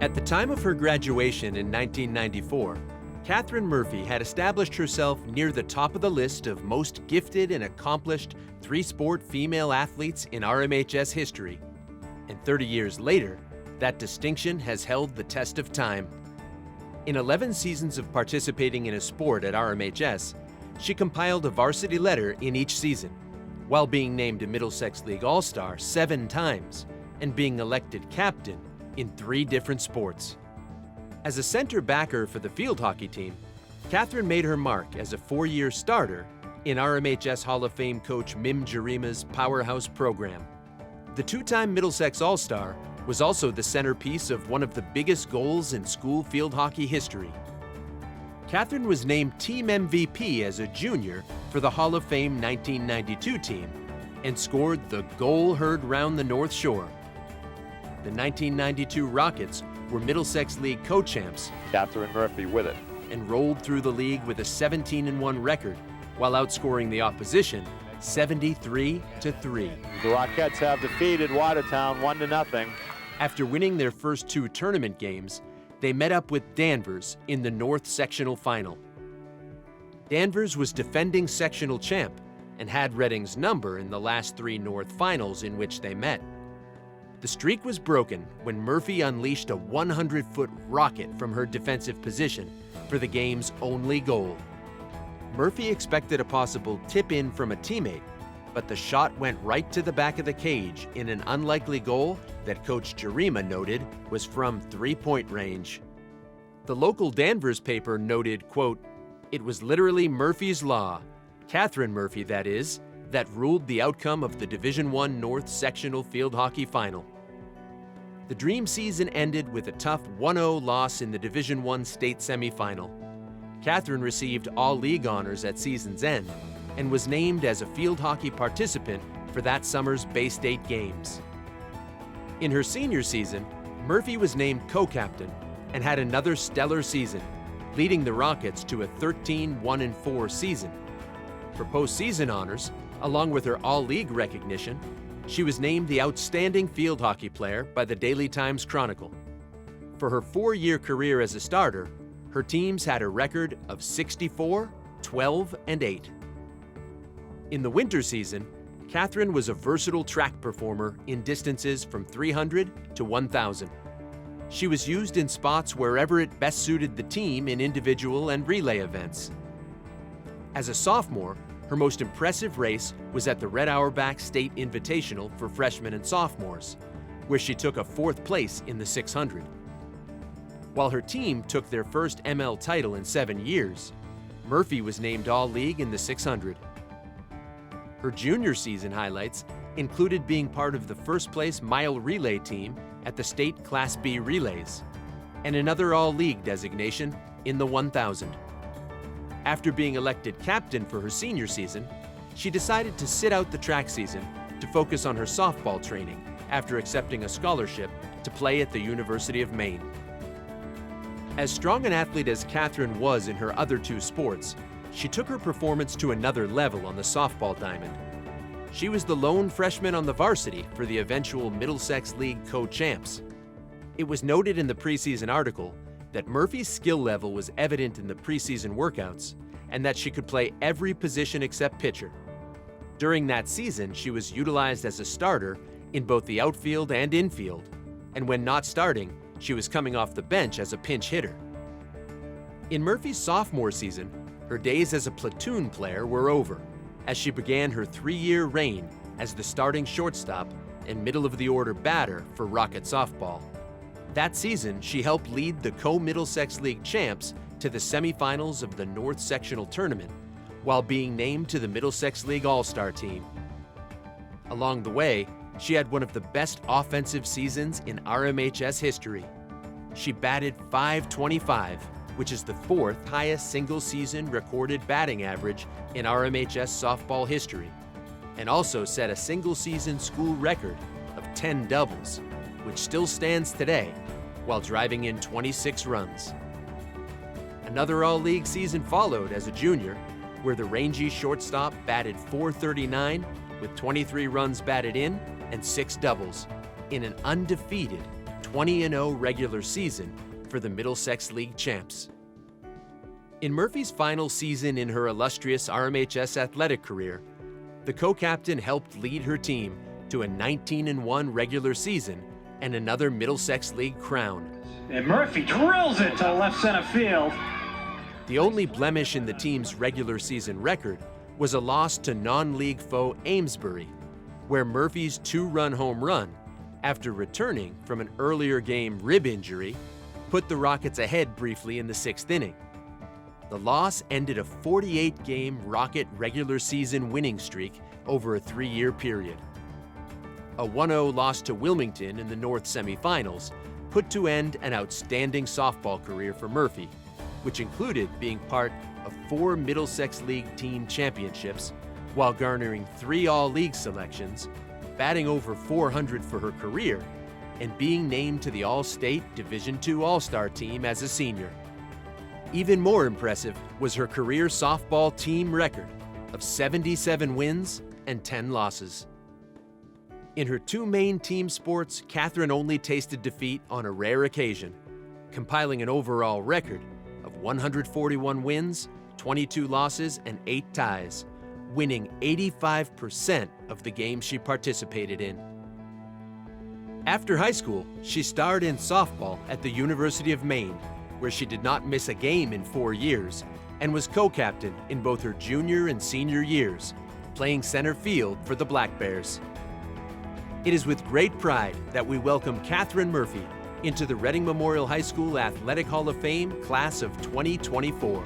At the time of her graduation in 1994, Kathryn Murphy had established herself near the top of the list of most gifted and accomplished three-sport female athletes in RMHS history. And 30 years later, that distinction has held the test of time. In 11 seasons of participating in a sport at RMHS, she compiled a varsity letter in each season, while being named a Middlesex League All-Star 7 times and being elected captain in 3 different sports. As a center backer for the field hockey team, Kathryn made her mark as a 4-year starter in RMHS Hall of Fame coach Mim Jarima's powerhouse program. The 2-time Middlesex All-Star was also the centerpiece of one of the biggest goals in school field hockey history. Kathryn was named Team MVP as a junior for the Hall of Fame 1992 team and scored the goal heard round the North Shore. The 1992 Rockets were Middlesex League co-champs. Kathryn Murphy with it. And rolled through the league with a 17-1 record while outscoring the opposition 73-3. The Rockettes have defeated Watertown 1-0. After winning their first 2 tournament games, they met up with Danvers in the North Sectional Final. Danvers was defending sectional champ and had Reading's number in the last 3 North Finals in which they met. The streak was broken when Murphy unleashed a 100-foot rocket from her defensive position for the game's only goal. Murphy expected a possible tip-in from a teammate, but the shot went right to the back of the cage in an unlikely goal that Coach Jarima noted was from 3-point range. The local Danvers paper noted, quote, "It was literally Murphy's Law, Kathryn Murphy that is, that ruled the outcome of the Division I North Sectional Field Hockey Final." The dream season ended with a tough 1-0 loss in the Division I state semifinal. Kathryn received all-league honors at season's end and was named as a field hockey participant for that summer's Bay State Games. In her senior season, Murphy was named co-captain and had another stellar season, leading the Rockets to a 13-1-4 season. For postseason honors, along with her all-league recognition, she was named the Outstanding Field Hockey Player by the Daily Times Chronicle. For her 4-year career as a starter, her teams had a record of 64, 12, and 8. In the winter season, Kathryn was a versatile track performer in distances from 300 to 1,000. She was used in spots wherever it best suited the team in individual and relay events. As a sophomore, her most impressive race was at the Red Auerbach State Invitational for freshmen and sophomores, where she took a 4th place in the 600. While her team took their first ML title in 7 years, Murphy was named All-League in the 600. Her junior season highlights included being part of the first-place mile relay team at the state Class B relays, and another All-League designation in the 1,000. After being elected captain for her senior season, she decided to sit out the track season to focus on her softball training after accepting a scholarship to play at the University of Maine. As strong an athlete as Kathryn was in her other 2 sports, she took her performance to another level on the softball diamond. She was the lone freshman on the varsity for the eventual Middlesex League co-champs. It was noted in the preseason article that Murphy's skill level was evident in the preseason workouts and that she could play every position except pitcher. During that season, she was utilized as a starter in both the outfield and infield, and when not starting, she was coming off the bench as a pinch hitter. In Murphy's sophomore season, her days as a platoon player were over, as she began her 3-year reign as the starting shortstop and middle-of-the-order batter for Rocket softball. That season, she helped lead the co-Middlesex League champs to the semifinals of the North Sectional Tournament, while being named to the Middlesex League All-Star team. Along the way, she had one of the best offensive seasons in RMHS history. She batted .525, which is the 4th highest single-season recorded batting average in RMHS softball history, and also set a single-season school record of 10 doubles, which still stands today, while driving in 26 runs. Another All-League season followed as a junior, where the rangy shortstop batted .439 with 23 runs batted in and 6 doubles in an undefeated 20-0 regular season for the Middlesex League champs. In Murphy's final season in her illustrious RMHS athletic career, the co-captain helped lead her team to a 19-1 regular season and another Middlesex League crown. And Murphy drills it to left center field. The only blemish in the team's regular season record was a loss to non-league foe Amesbury, where Murphy's two-run home run, after returning from an earlier game rib injury, put the Rockets ahead briefly in the 6th inning. The loss ended a 48-game Rocket regular season winning streak over a 3-year period. A 1-0 loss to Wilmington in the North semifinals put to end an outstanding softball career for Murphy, which included being part of 4 Middlesex League team championships while garnering 3 All-League selections, batting over .400 for her career, and being named to the All-State Division II All-Star team as a senior. Even more impressive was her career softball team record of 77 wins and 10 losses. In her 2 main team sports, Kathryn only tasted defeat on a rare occasion, compiling an overall record of 141 wins, 22 losses, and 8 ties, winning 85% of the games she participated in. After high school, she starred in softball at the University of Maine, where she did not miss a game in 4 years, and was co-captain in both her junior and senior years, playing center field for the Black Bears. It is with great pride that we welcome Kathryn Murphy into the Reading Memorial High School Athletic Hall of Fame Class of 2024.